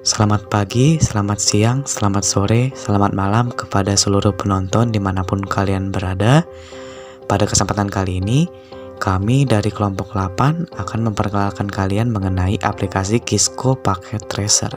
Selamat pagi, selamat siang, selamat sore, selamat malam kepada seluruh penonton dimanapun kalian berada. Pada kesempatan kali ini, kami dari kelompok 8 akan memperkenalkan kalian mengenai aplikasi Kisco Packet Tracer.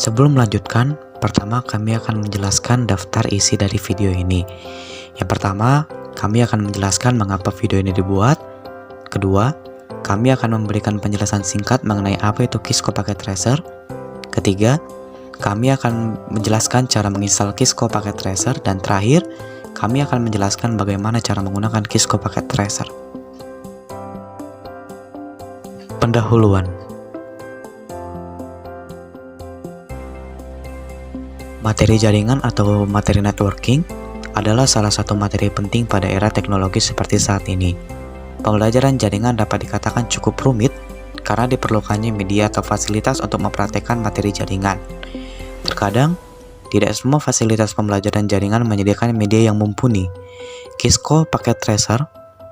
Sebelum melanjutkan, pertama kami akan menjelaskan daftar isi dari video ini. Yang pertama, kami akan menjelaskan mengapa video ini dibuat. Kedua, kami akan memberikan penjelasan singkat mengenai apa itu Kisco Packet Tracer. Ketiga, kami akan menjelaskan cara menginstal Kisco Packet Tracer. Dan terakhir, kami akan menjelaskan bagaimana cara menggunakan Kisco Packet Tracer. Pendahuluan. Materi jaringan atau materi networking adalah salah satu materi penting pada era teknologi seperti saat ini. Pembelajaran jaringan dapat dikatakan cukup rumit karena diperlukannya media atau fasilitas untuk mempraktekkan materi jaringan. Terkadang, tidak semua fasilitas pembelajaran jaringan menyediakan media yang mumpuni. Kisco Packet Tracer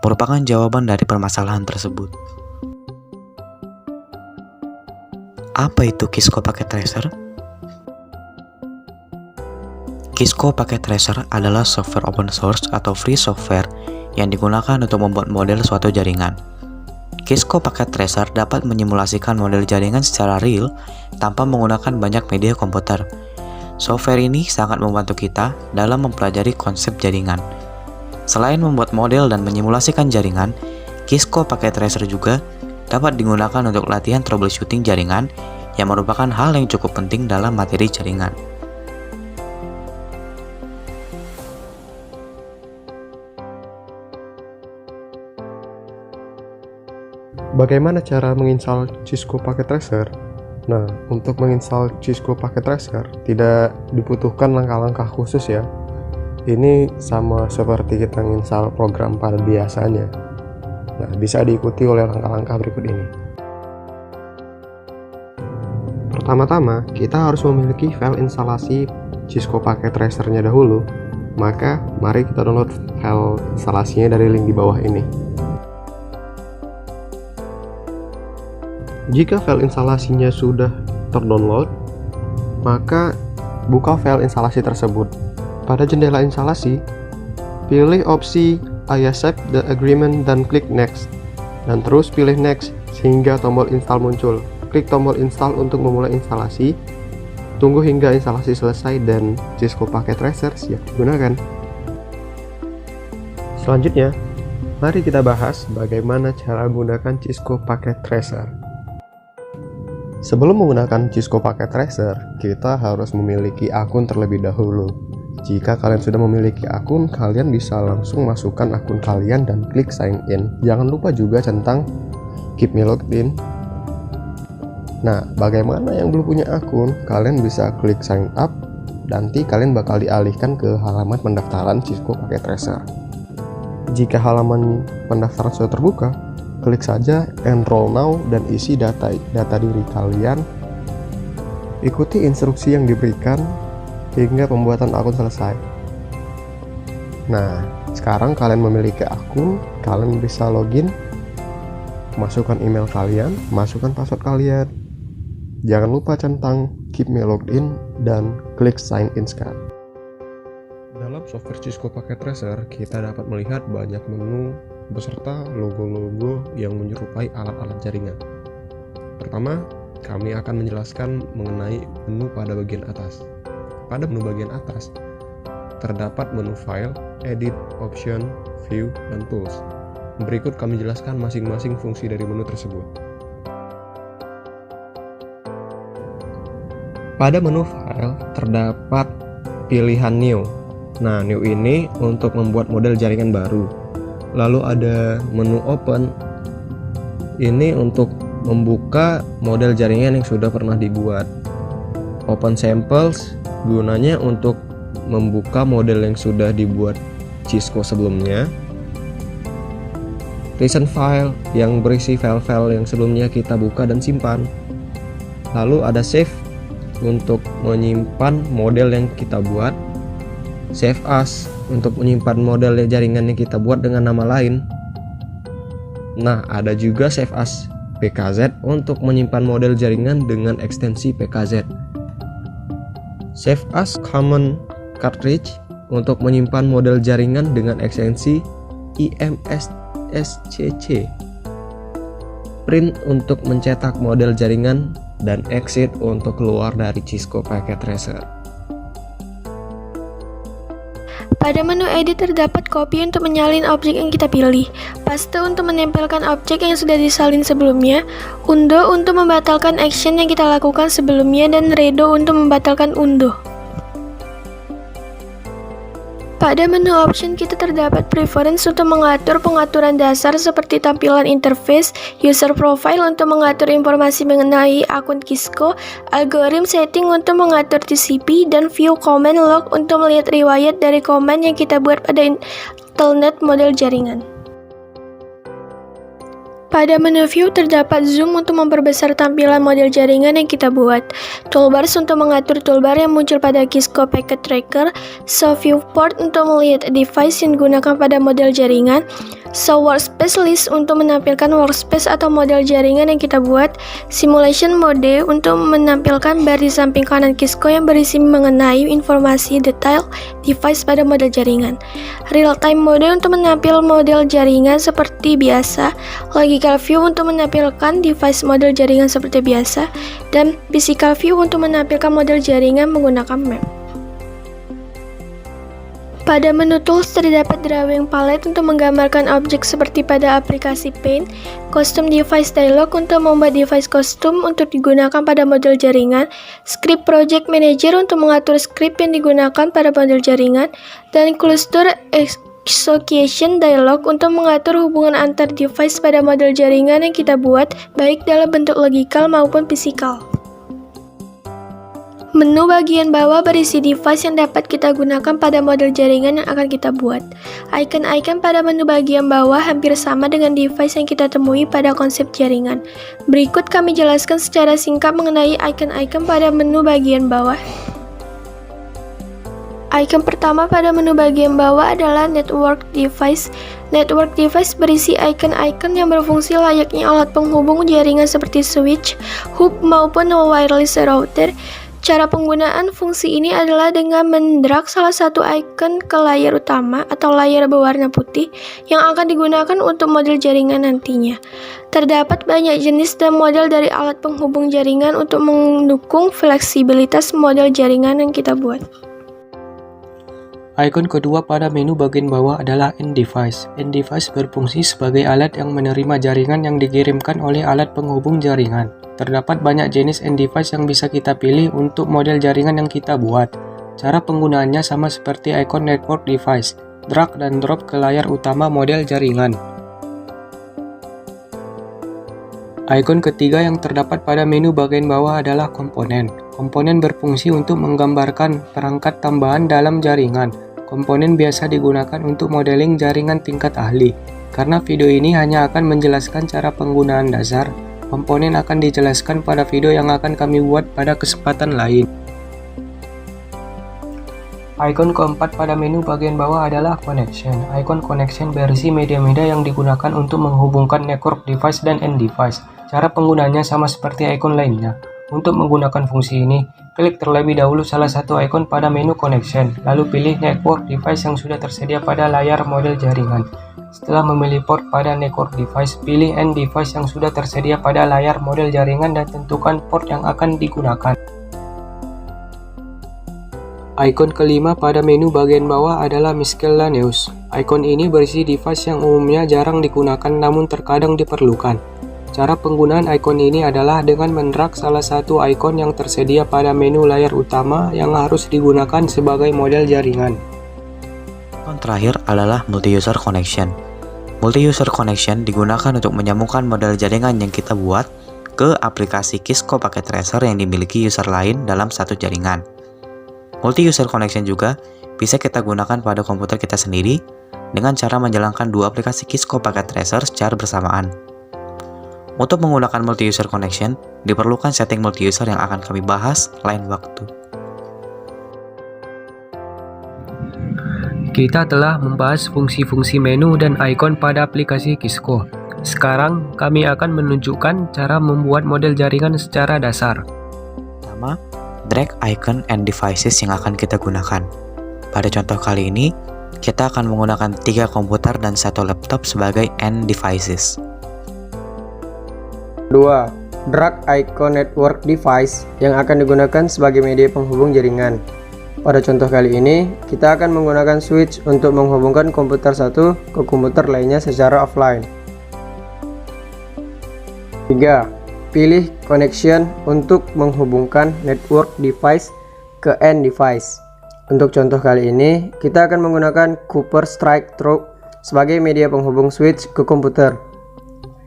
merupakan jawaban dari permasalahan tersebut. Apa itu Kisco Packet Tracer? Kisco Packet Tracer adalah software open source atau free software yang digunakan untuk membuat model suatu jaringan. Kisco Packet Tracer dapat menyimulasikan model jaringan secara real tanpa menggunakan banyak media komputer. Software ini sangat membantu kita dalam mempelajari konsep jaringan. Selain membuat model dan menyimulasikan jaringan, Kisco Packet Tracer juga dapat digunakan untuk latihan troubleshooting jaringan yang merupakan hal yang cukup penting dalam materi jaringan. Bagaimana cara menginstal Kisco Packet Tracer? Nah, untuk menginstal Kisco Packet Tracer tidak dibutuhkan langkah-langkah khusus ya. Ini sama seperti kita menginstal program pada biasanya. Nah, bisa diikuti oleh langkah-langkah berikut ini. Pertama-tama, kita harus memiliki file instalasi Kisco Packet Tracer-nya dahulu. Maka, mari kita download file instalasinya dari link di bawah ini. Jika file instalasinya sudah terdownload, maka buka file instalasi tersebut. Pada jendela instalasi, pilih opsi I accept the agreement dan klik next. Dan terus pilih next sehingga tombol install muncul. Klik tombol install untuk memulai instalasi. Tunggu hingga instalasi selesai dan Kisco Packet Tracer siap digunakan. Selanjutnya, mari kita bahas bagaimana cara menggunakan Kisco Packet Tracer. Sebelum menggunakan Kisco Packet Tracer, kita harus memiliki akun terlebih dahulu. Jika kalian sudah memiliki akun, kalian bisa langsung masukkan akun kalian dan klik sign in. Jangan lupa juga centang keep me logged in. Nah, bagaimana yang belum punya akun? Kalian bisa klik sign up, nanti kalian bakal dialihkan ke halaman pendaftaran Kisco Packet Tracer. Jika halaman pendaftaran sudah terbuka, klik saja enroll now dan isi data diri kalian. Ikuti instruksi yang diberikan hingga pembuatan akun selesai. Nah, sekarang kalian memiliki akun, kalian bisa login, masukkan email kalian, masukkan password kalian. Jangan lupa centang keep me logged in dan klik sign in sekarang. Dalam software Kisco Packet Tracer, kita dapat melihat banyak menu beserta logo-logo yang menyerupai alat-alat jaringan. Pertama, kami akan menjelaskan mengenai menu pada bagian atas. Pada menu bagian atas, terdapat menu file, edit, option, view, dan tools. Berikut kami jelaskan masing-masing fungsi dari menu tersebut. Pada menu file, terdapat pilihan new. Nah, new ini untuk membuat model jaringan baru. Lalu ada menu open, ini untuk membuka model jaringan yang sudah pernah dibuat. Open samples gunanya untuk membuka model yang sudah dibuat Kisco sebelumnya. Recent file yang berisi file-file yang sebelumnya kita buka dan simpan. Lalu ada save untuk menyimpan model yang kita buat. Save as untuk menyimpan model jaringan yang kita buat dengan nama lain. Nah, ada juga save as PKZ untuk menyimpan model jaringan dengan ekstensi PKZ. Save as Common Cartridge untuk menyimpan model jaringan dengan ekstensi IMSSCC. Print untuk mencetak model jaringan, dan Exit untuk keluar dari Cisco Packet Tracer. Pada menu edit terdapat copy untuk menyalin objek yang kita pilih, paste untuk menempelkan objek yang sudah disalin sebelumnya, undo untuk membatalkan action yang kita lakukan sebelumnya, dan redo untuk membatalkan unduh. Pada menu option kita terdapat preference untuk mengatur pengaturan dasar seperti tampilan interface, user profile untuk mengatur informasi mengenai akun Cisco, algorithm setting untuk mengatur TCP, dan view command log untuk melihat riwayat dari command yang kita buat pada telnet model jaringan. Pada menu view terdapat zoom untuk memperbesar tampilan model jaringan yang kita buat, toolbars untuk mengatur toolbar yang muncul pada Cisco Packet Tracker, show viewport untuk melihat device yang digunakan pada model jaringan, show workspace list untuk menampilkan workspace atau model jaringan yang kita buat, simulation mode untuk menampilkan bar di samping kanan Cisco yang berisi mengenai informasi detail device pada model jaringan, real time mode untuk menampil model jaringan seperti biasa, logical view untuk menampilkan device model jaringan seperti biasa, dan physical view untuk menampilkan model jaringan menggunakan map. Pada menu tools terdapat drawing palette untuk menggambarkan objek seperti pada aplikasi Paint, custom device dialog untuk membuat device custom untuk digunakan pada model jaringan, script project manager untuk mengatur script yang digunakan pada model jaringan, dan cluster association dialog untuk mengatur hubungan antar device pada model jaringan yang kita buat, baik dalam bentuk logikal maupun fisikal. Menu bagian bawah berisi device yang dapat kita gunakan pada model jaringan yang akan kita buat. Icon-icon pada menu bagian bawah hampir sama dengan device yang kita temui pada konsep jaringan. Berikut kami jelaskan secara singkat mengenai icon-icon pada menu bagian bawah. Icon pertama pada menu bagian bawah adalah Network Device. Network Device berisi icon-icon yang berfungsi layaknya alat penghubung jaringan seperti switch, hub, maupun wireless router. Cara penggunaan fungsi ini adalah dengan mendrag salah satu icon ke layar utama atau layar berwarna putih yang akan digunakan untuk model jaringan nantinya. Terdapat banyak jenis dan model dari alat penghubung jaringan untuk mendukung fleksibilitas model jaringan yang kita buat. Icon kedua pada menu bagian bawah adalah End Device. End Device berfungsi sebagai alat yang menerima jaringan yang dikirimkan oleh alat penghubung jaringan. Terdapat banyak jenis end device yang bisa kita pilih untuk model jaringan yang kita buat. Cara penggunaannya sama seperti icon network device, drag dan drop ke layar utama model jaringan. Icon ketiga yang terdapat pada menu bagian bawah adalah komponen. Komponen berfungsi untuk menggambarkan perangkat tambahan dalam jaringan. Komponen biasa digunakan untuk modeling jaringan tingkat ahli. Karena video ini hanya akan menjelaskan cara penggunaan dasar, komponen akan dijelaskan pada video yang akan kami buat pada kesempatan lain. Icon keempat pada menu bagian bawah adalah Connection. Icon Connection berisi media-media yang digunakan untuk menghubungkan network device dan end device. Cara penggunanya sama seperti icon lainnya. Untuk menggunakan fungsi ini, klik terlebih dahulu salah satu icon pada menu Connection, lalu pilih network device yang sudah tersedia pada layar model jaringan. Setelah memilih port pada network device, pilih end device yang sudah tersedia pada layar model jaringan dan tentukan port yang akan digunakan. Icon kelima pada menu bagian bawah adalah Miscellaneous. Icon ini berisi device yang umumnya jarang digunakan namun terkadang diperlukan. Cara penggunaan icon ini adalah dengan mendrag salah satu icon yang tersedia pada menu layar utama yang harus digunakan sebagai model jaringan. Icon terakhir adalah Multi-User Connection. Multi-User Connection digunakan untuk menyambungkan model jaringan yang kita buat ke aplikasi Cisco Packet Tracer yang dimiliki user lain dalam satu jaringan. Multi-User Connection juga bisa kita gunakan pada komputer kita sendiri dengan cara menjalankan dua aplikasi Cisco Packet Tracer secara bersamaan. Untuk menggunakan Multi-User Connection, diperlukan setting multi-user yang akan kami bahas lain waktu. Kita telah membahas fungsi-fungsi menu dan icon pada aplikasi Cisco. Sekarang kami akan menunjukkan cara membuat model jaringan secara dasar. Pertama, drag icon and devices yang akan kita gunakan. Pada contoh kali ini, kita akan menggunakan 3 komputer dan 1 laptop sebagai end devices. 2. Drag icon network device yang akan digunakan sebagai media penghubung jaringan. Pada contoh kali ini, kita akan menggunakan switch untuk menghubungkan komputer satu ke komputer lainnya secara offline. 3. Pilih connection untuk menghubungkan network device ke end device. Untuk contoh kali ini, kita akan menggunakan Cooper Strike Through sebagai media penghubung switch ke komputer.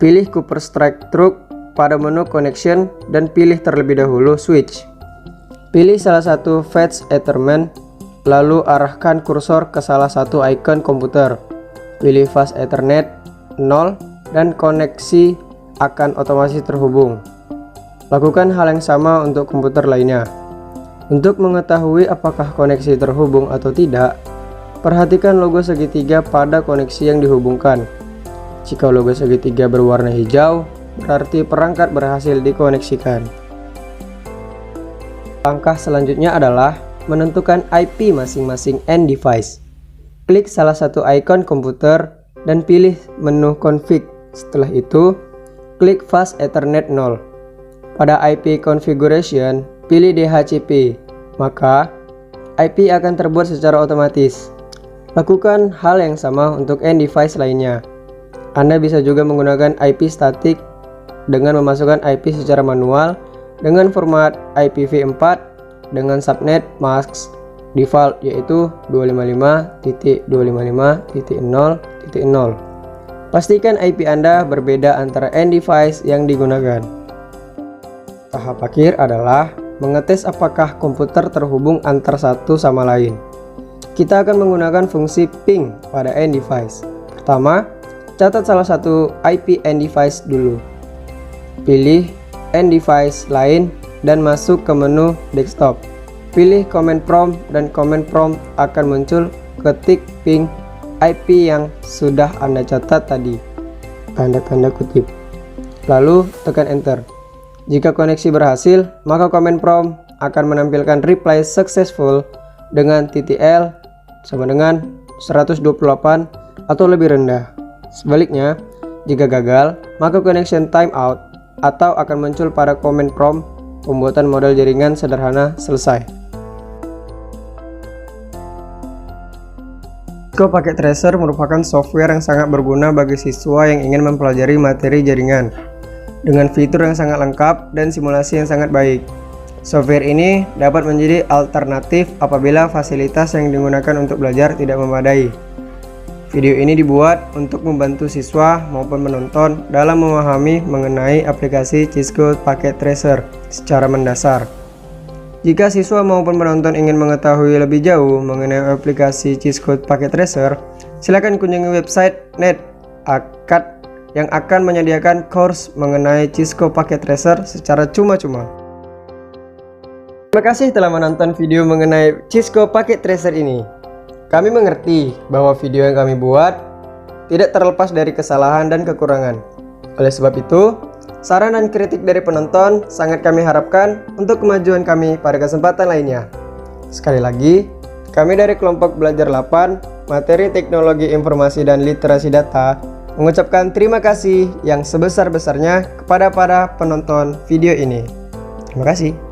Pilih Cooper Strike Through pada menu connection dan pilih terlebih dahulu switch. Pilih salah satu fetch Ethernet, lalu arahkan kursor ke salah satu icon komputer. Pilih fast Ethernet 0 dan koneksi akan otomatis terhubung. Lakukan hal yang sama untuk komputer lainnya. Untuk mengetahui apakah koneksi terhubung atau tidak, perhatikan logo segitiga pada koneksi yang dihubungkan. Jika logo segitiga berwarna hijau, berarti perangkat berhasil dikoneksikan. Langkah selanjutnya adalah menentukan IP masing-masing end device. Klik salah satu ikon komputer dan pilih menu config. Setelah itu, klik fast Ethernet 0. Pada IP configuration, pilih DHCP, maka IP akan terbuat secara otomatis. Lakukan hal yang sama untuk end device lainnya. Anda bisa juga menggunakan IP statik dengan memasukkan IP secara manual dengan format IPv4 dengan subnet mask default yaitu 255.255.0.0. Pastikan IP Anda berbeda antara end device yang digunakan. Tahap akhir adalah mengetes apakah komputer terhubung antar satu sama lain. Kita akan menggunakan fungsi ping pada end device. Pertama, catat salah satu IP end device dulu. Pilih end device lain dan masuk ke menu desktop. Pilih command prompt dan command prompt akan muncul, ketik ping IP yang sudah Anda catat tadi, tanda kutip. Lalu tekan enter. Jika koneksi berhasil, maka command prompt akan menampilkan reply successful dengan TTL sama dengan 128 atau lebih rendah. Sebaliknya, jika gagal, maka connection timeout atau akan muncul pada command prompt pembuatan model jaringan sederhana selesai. Cisco Packet Tracer merupakan software yang sangat berguna bagi siswa yang ingin mempelajari materi jaringan dengan fitur yang sangat lengkap dan simulasi yang sangat baik. Software ini dapat menjadi alternatif apabila fasilitas yang digunakan untuk belajar tidak memadai. Video ini dibuat untuk membantu siswa maupun penonton dalam memahami mengenai aplikasi Cisco Packet Tracer secara mendasar. Jika siswa maupun penonton ingin mengetahui lebih jauh mengenai aplikasi Cisco Packet Tracer, silakan kunjungi website NetAcad yang akan menyediakan course mengenai Cisco Packet Tracer secara cuma-cuma. Terima kasih telah menonton video mengenai Cisco Packet Tracer ini. Kami mengerti bahwa video yang kami buat tidak terlepas dari kesalahan dan kekurangan. Oleh sebab itu, saran dan kritik dari penonton sangat kami harapkan untuk kemajuan kami pada kesempatan lainnya. Sekali lagi, kami dari kelompok belajar 8, materi teknologi informasi dan literasi data, mengucapkan terima kasih yang sebesar-besarnya kepada para penonton video ini. Terima kasih.